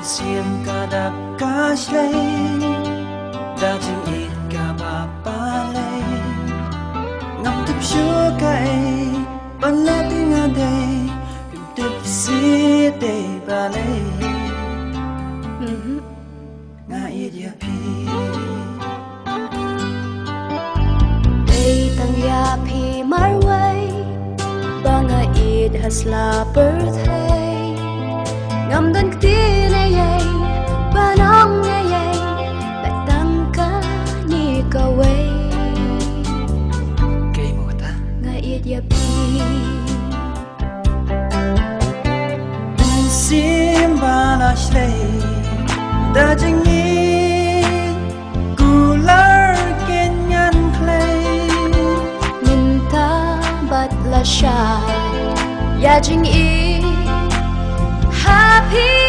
xiêm cả đạp cá lây đã chừng ít cả ba lây ngắm tiếp chúa cây ban lá tiếng ngàn đây tìm tiếp xí đây ba lây ngài dia pi đây tang ya pi marway banga it has la birthday ngam dan kti na yay banong na yay batang ka ni ka way cây mùa ta ngài dia pi xiêm ba la lây đã chừng ít cù lар kiên nhẫn clay minta bat la sha ya jing i happy